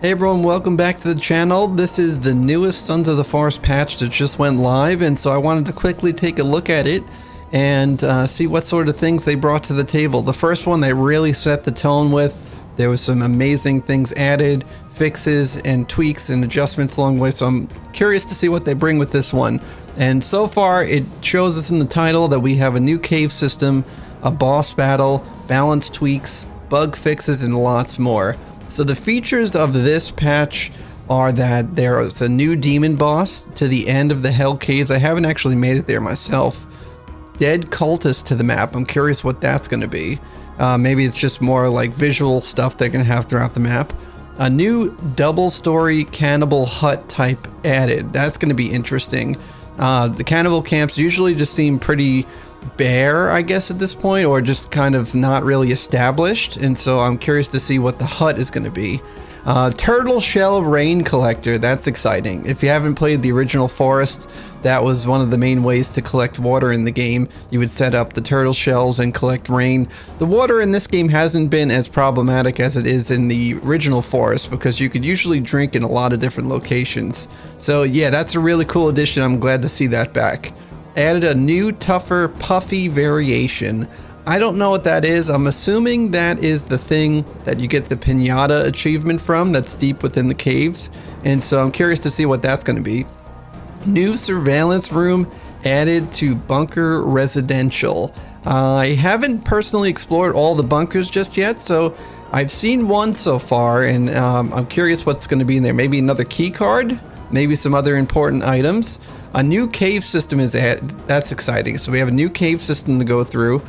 Hey everyone, welcome back to the channel. This is the newest Sons of the Forest patch that just went live, and so I wanted to quickly take a look at it and see what sort of things they brought to the table. The first one they really set the tone with. There was some amazing things added, fixes and tweaks and adjustments along the way, so I'm curious to see what they bring with this one. And so far it shows us in the title that we have a new cave system, a boss battle, balance tweaks, bug fixes, and lots more. So the features of this patch are that there is a new demon boss to the end of the Hell Caves. I haven't actually made it there myself. Dead cultists to the map. I'm curious what that's going to be. Maybe it's just more like visual stuff they're going to have throughout the map. A new double-story cannibal hut type added. That's going to be interesting. The cannibal camps usually just seem pretty bare, I guess, at this point, or just kind of not really established, and so I'm curious to see what the hut is going to be. Turtle shell rain collector, that's exciting. If you haven't played the original Forest, that was one of the main ways to collect water in the game. You would set up the turtle shells and collect rain. The water in this game hasn't been as problematic as it is in the original Forest, because you could usually drink in a lot of different locations. So yeah, that's a really cool addition. I'm glad to see that back. Added a new tougher puffy variation. I don't know what that is. I'm assuming that is the thing that you get the pinata achievement from, that's deep within the caves, and so I'm curious to see what that's going to be. New surveillance room added to bunker residential. I haven't personally explored all the bunkers just yet, so I've seen one so far, and I'm curious what's going to be in there. Maybe another key card, maybe some other important items. A new cave system is added. That's exciting. So we have a new cave system to go through.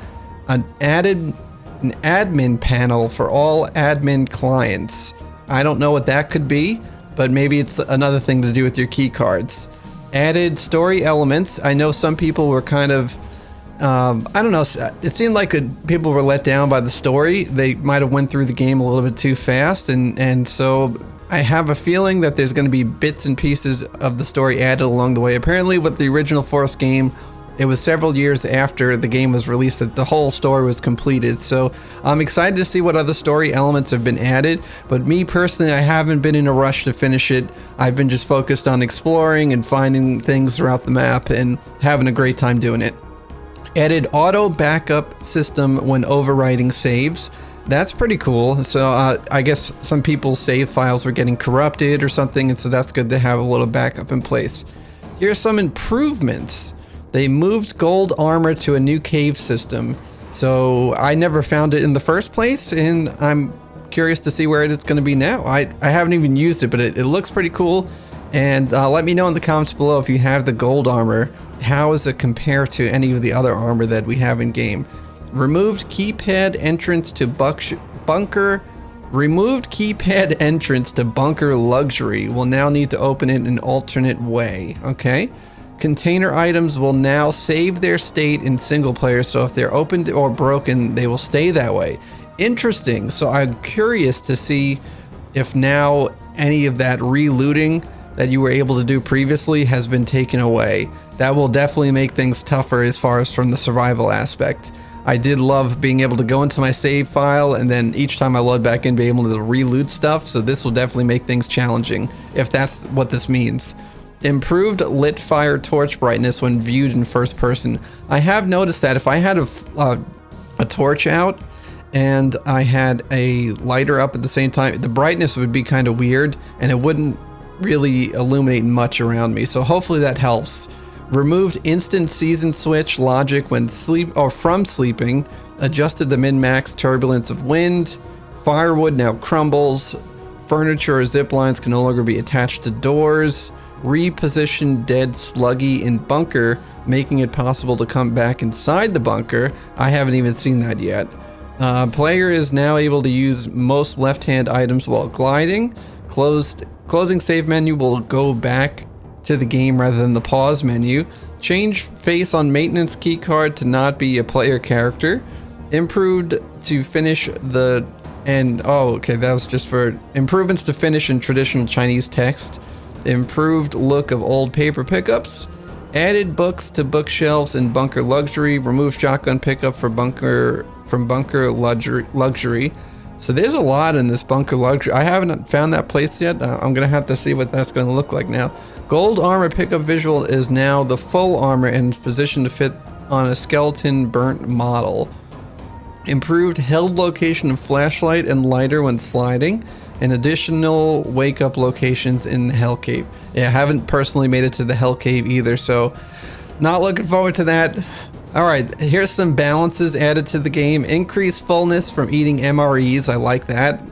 An admin panel for all admin clients. I don't know what that could be, but maybe it's another thing to do with your key cards. Added story elements. I know some people were kind of, I don't know, it seemed like people were let down by the story. They might have went through the game a little bit too fast, and so I have a feeling that there's going to be bits and pieces of the story added along the way. Apparently with the original Forest game, it was several years after the game was released that the whole story was completed. So I'm excited to see what other story elements have been added. But me personally, I haven't been in a rush to finish it. I've been just focused on exploring and finding things throughout the map and having a great time doing it. Added auto backup system when overwriting saves. That's pretty cool. So I guess some people's save files were getting corrupted or something, and so that's good to have a little backup in place. Here's some improvements. They moved gold armor to a new cave system. So I never found it in the first place, and I'm curious to see where it's going to be now. I haven't even used it, but it looks pretty cool. And let me know in the comments below if you have the gold armor. How does it compare to any of the other armor that we have in game? Removed keypad entrance to bunker. Removed keypad entrance to bunker luxury. Will now need to open it in an alternate way. Okay. Container items will now save their state in single player, so if they're opened or broken, they will stay that way. Interesting. So I'm curious to see if now any of that re-looting that you were able to do previously has been taken away. That will definitely make things tougher as far as from the survival aspect. I did love being able to go into my save file and then each time I load back in be able to re-loot stuff, so this will definitely make things challenging if that's what this means. Improved lit fire torch brightness when viewed in first person. I have noticed that if I had a torch out and I had a lighter up at the same time, the brightness would be kind of weird and it wouldn't really illuminate much around me, so hopefully that helps. Removed instant season switch logic when from sleeping. Adjusted the min-max turbulence of wind. Firewood now crumbles. Furniture or zip lines can no longer be attached to doors. Reposition dead sluggy in bunker, making it possible to come back inside the bunker. I haven't even seen that yet. Player is now able to use most left-hand items while gliding. Closing save menu will go back to the game rather than the pause menu. Change face on maintenance keycard to not be a player character. Improved to finish the that was just for improvements to finish in traditional Chinese text. Improved look of old paper pickups. Added books to bookshelves in bunker luxury. Removed shotgun pickup for bunker luxury. So there's a lot in this bunker luxury. I haven't found that place yet. I'm gonna have to see what that's gonna look like now. Gold armor pickup visual is now the full armor and is positioned to fit on a skeleton burnt model. Improved held location of flashlight and lighter when sliding, and additional wake up locations in the Hell Cave. Yeah, I haven't personally made it to the Hell Cave either, so not looking forward to that. Alright, here's some balances added to the game. Increased fullness from eating MREs, I like that.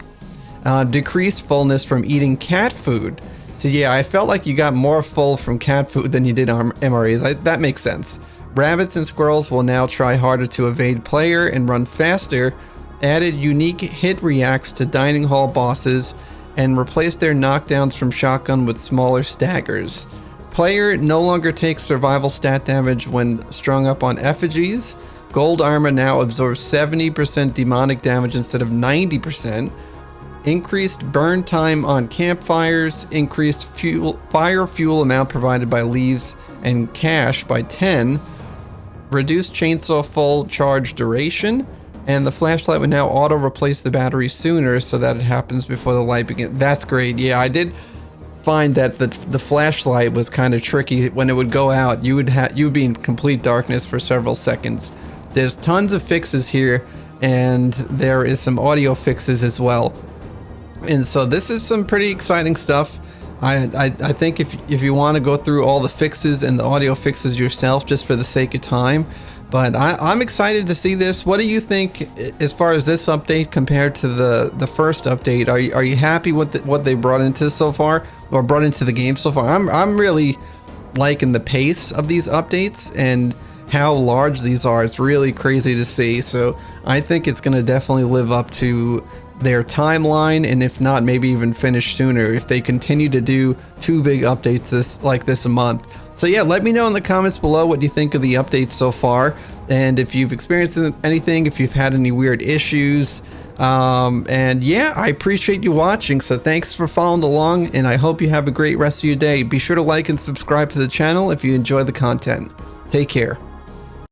Decreased fullness from eating cat food. So yeah, I felt like you got more full from cat food than you did on MREs. That makes sense. Rabbits and squirrels will now try harder to evade player and run faster. Added unique hit reacts to dining hall bosses and replaced their knockdowns from shotgun with smaller staggers. Player no longer takes survival stat damage when strung up on effigies. Gold armor now absorbs 70% demonic damage instead of 90%. Increased burn time on campfires. Increased fire fuel amount provided by leaves and cash by 10. Reduced chainsaw full charge duration. And the flashlight would now auto replace the battery sooner so that it happens before the light begins. That's great. Yeah, I did find that the flashlight was kind of tricky. When it would go out, you would be in complete darkness for several seconds. There's tons of fixes here, and there is some audio fixes as well. And so this is some pretty exciting stuff. I think if you want to go through all the fixes and the audio fixes yourself just for the sake of time, but I'm excited to see this. What do you think as far as this update compared to the first update? Are you happy with what they brought into so far, or brought into the game so far? I'm really liking the pace of these updates and how large these are. It's really crazy to see. So I think it's going to definitely live up to their timeline, and if not, maybe even finish sooner if they continue to do 2 big updates like this a month. So yeah, let me know in the comments below what you think of the updates so far, and if you've experienced anything, if you've had any weird issues. And yeah, I appreciate you watching, so thanks for following along, and I hope you have a great rest of your day. Be sure to like and subscribe to the channel if you enjoy the content. Take care.